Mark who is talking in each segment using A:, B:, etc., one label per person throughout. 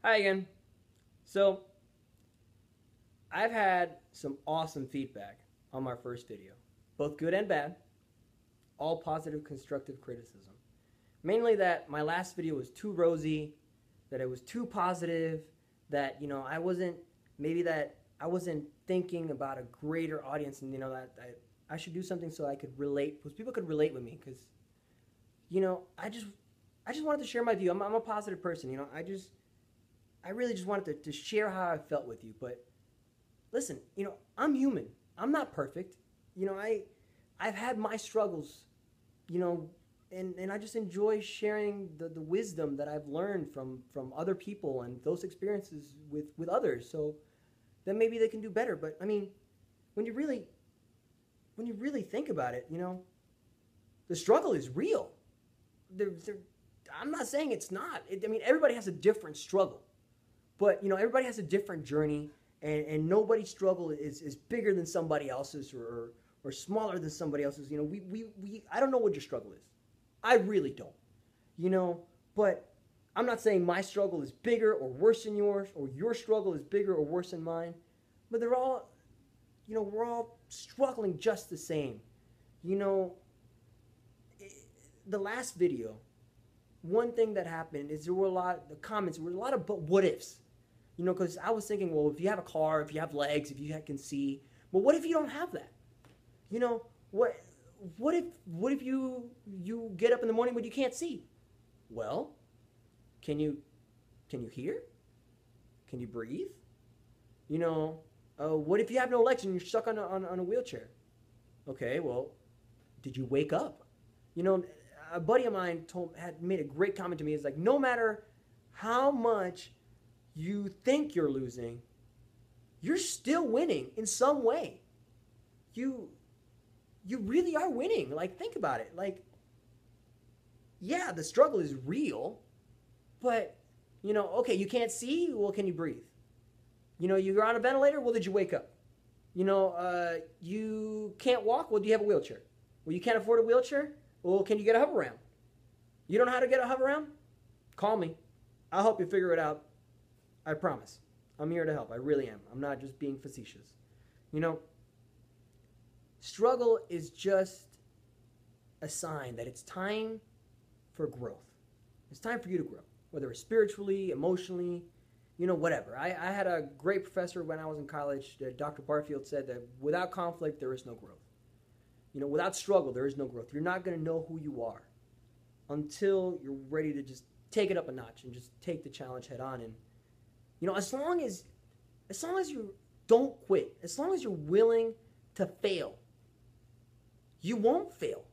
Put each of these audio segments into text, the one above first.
A: Hi again. So, I've had some awesome feedback on my first video, both good and bad, all positive, constructive criticism. Mainly that my last video was too rosy, that it was too positive, that, I wasn't thinking about a greater audience and, that I should do something so I could relate, because people could relate with me, because, I just wanted to share my view. I'm a positive person, I really just wanted to share how I felt with you, but listen, I'm human. I'm not perfect. I've had my struggles, you know, and I just enjoy sharing the wisdom that I've learned from other people and those experiences with others. So then maybe they can do better. But I mean, when you really when you really think about it, the struggle is real. They're, I'm not saying it's not. I mean, everybody has a different struggle. But everybody has a different journey, and nobody's struggle is bigger than somebody else's or smaller than somebody else's. I don't know what your struggle is. I really don't. You know, but I'm not saying my struggle is bigger or worse than yours, or your struggle is bigger or worse than mine. But they're all, we're all struggling just the same. You know, the last video, one thing that happened is there were a lot of comments, there were a lot of but what ifs. Because I was thinking, well, if you have a car, if you have legs, if you can see, but what if you don't have that? You know, what what if you get up in the morning but you can't see? Well, can you hear? Can you breathe? What if you have no legs and you're stuck on a wheelchair? Okay, well, did you wake up? You know, a buddy of mine had made a great comment to me. It's like, no matter how much you think you're losing, you're still winning in some way. You you really are winning. Like, think about it. Like, yeah, the struggle is real, but okay, you can't see. Well, can you breathe? You're on a ventilator. Well, did you wake up? You can't walk. Well, do you have a wheelchair? Well, you can't afford a wheelchair. Well, can you get a hover around? You don't know how to get a hover around? Call me. I'll help you figure it out. I promise. I'm here to help. I really am. I'm not just being facetious. You know, struggle is just a sign that it's time for growth. It's time for you to grow, whether it's spiritually, emotionally, whatever. I had a great professor when I was in college. Dr. Barfield said that without conflict, there is no growth. Without struggle, there is no growth. You're not going to know who you are until you're ready to just take it up a notch and just take the challenge head on. And as long as you don't quit, as long as you're willing to fail, you won't fail.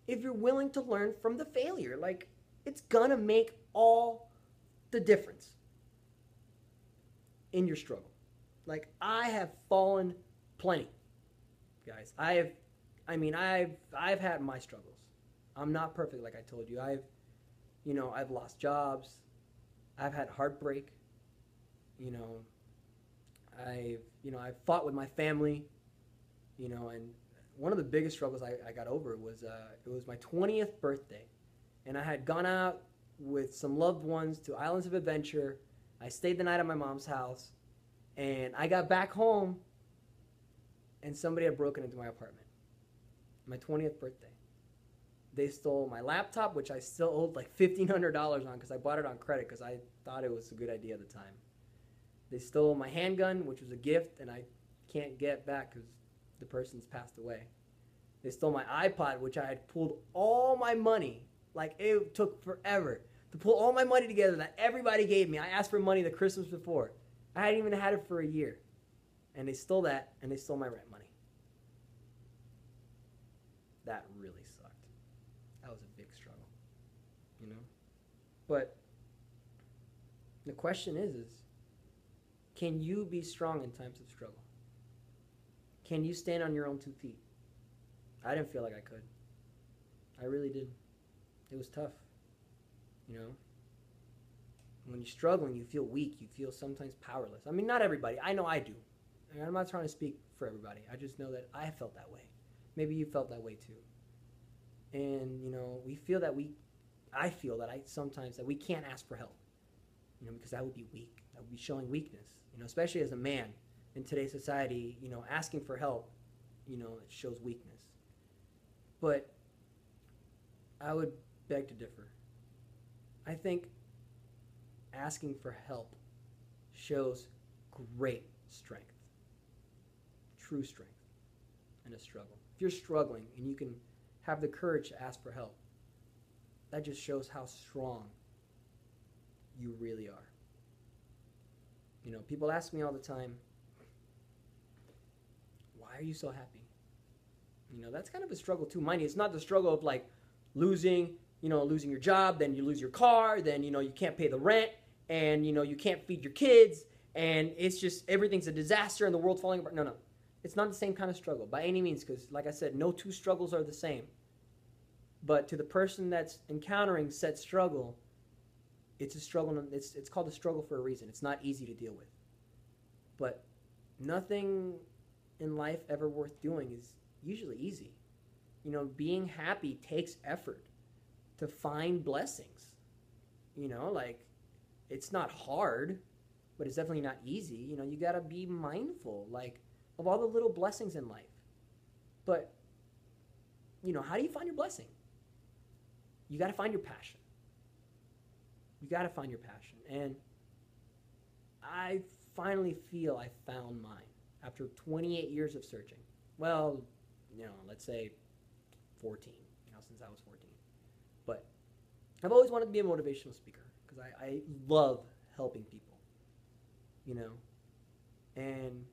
A: If you're willing to learn from the failure, like, it's gonna make all the difference in your struggle. Like, I have fallen plenty, guys. I've had my struggles. I'm not perfect, like I told you. I've lost jobs. I've had heartbreak. You know, I've fought with my family. And one of the biggest struggles I got over was it was my 20th birthday, and I had gone out with some loved ones to Islands of Adventure. I stayed the night at my mom's house, and I got back home, and somebody had broken into my apartment. My 20th birthday. They stole my laptop, which I still owed like $1,500 on because I bought it on credit because I thought it was a good idea at the time. They stole my handgun, which was a gift, and I can't get back because the person's passed away. They stole my iPod, which I had pulled all my money. Like, it took forever to pull all my money together that everybody gave me. I asked for money the Christmas before. I hadn't even had it for a year. And they stole that, and they stole my rent money. That really sucked. That was a big struggle, you know? But the question is can you be strong in times of struggle? Can you stand on your own 2 feet? I didn't feel like I could. I really did. It was tough, you know? When you're struggling, you feel weak. You feel sometimes powerless. I mean, not everybody. I know I do. I'm not trying to speak for everybody. I just know that I felt that way. Maybe you felt that way too. And, we feel that I feel that sometimes that we can't ask for help. because that would be weak. That would be showing weakness, especially as a man in today's society, asking for help, it shows weakness. But I would beg to differ. I think asking for help shows great strength, true strength in a struggle. If you're struggling and you can have the courage to ask for help, that just shows how strong you really are. People ask me all the time, why are you so happy? That's kind of a struggle too. Mind you, it's not the struggle of like losing your job, then you lose your car, then, you can't pay the rent, and, you can't feed your kids, and it's just everything's a disaster and the world's falling apart. No. It's not the same kind of struggle by any means, because, like I said, no two struggles are the same. But to the person that's encountering said struggle, it's a struggle. It's called a struggle for a reason. It's not easy to deal with. But nothing in life ever worth doing is usually easy. Being happy takes effort to find blessings. Like, it's not hard, but it's definitely not easy. You got to be mindful, like, of all the little blessings in life. But, how do you find your blessing? You got to find your passion. You got to find your passion. And I finally feel I found mine after 28 years of searching. Well, let's say 14, since I was 14. But I've always wanted to be a motivational speaker because I love helping people, And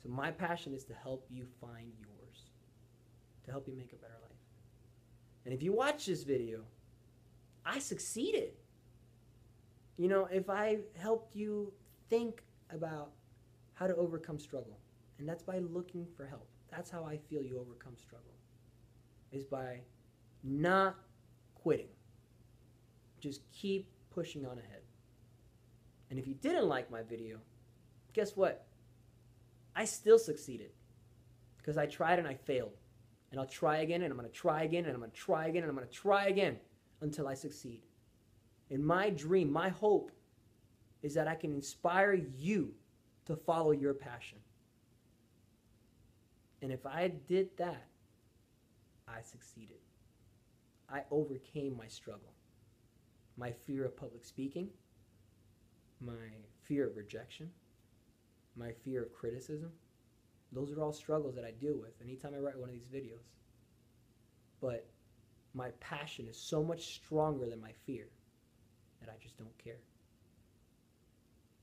A: so my passion is to help you find yours, to help you make a better life. And if you watch this video, I succeeded. If I helped you think about how to overcome struggle, and that's by looking for help. That's how I feel you overcome struggle, is by not quitting. Just keep pushing on ahead. And if you didn't like my video, guess what? I still succeeded because I tried and I failed. And I'll try again, and I'm going to try again, and I'm going to try again, and I'm going to try again until I succeed. And my dream, my hope, is that I can inspire you to follow your passion. And if I did that, I succeeded. I overcame my struggle, my fear of public speaking, my fear of rejection, my fear of criticism. Those are all struggles that I deal with anytime I write one of these videos. But my passion is so much stronger than my fear that I just don't care.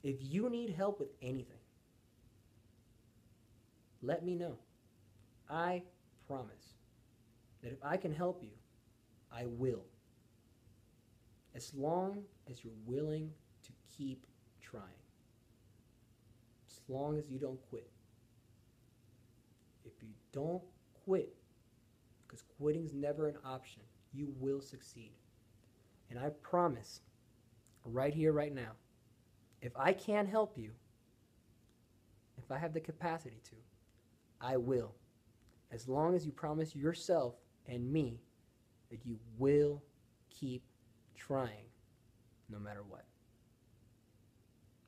A: If you need help with anything, let me know. I promise that if I can help you, I will. As long as you're willing to keep trying. As long as you don't quit. If you don't quit, because quitting's never an option, you will succeed. And I promise, right here, right now, if I can help you, if I have the capacity to, I will. As long as you promise yourself and me that you will keep trying no matter what.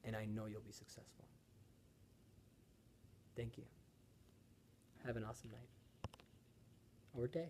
A: And I know you'll be successful. Thank you. Have an awesome night or day.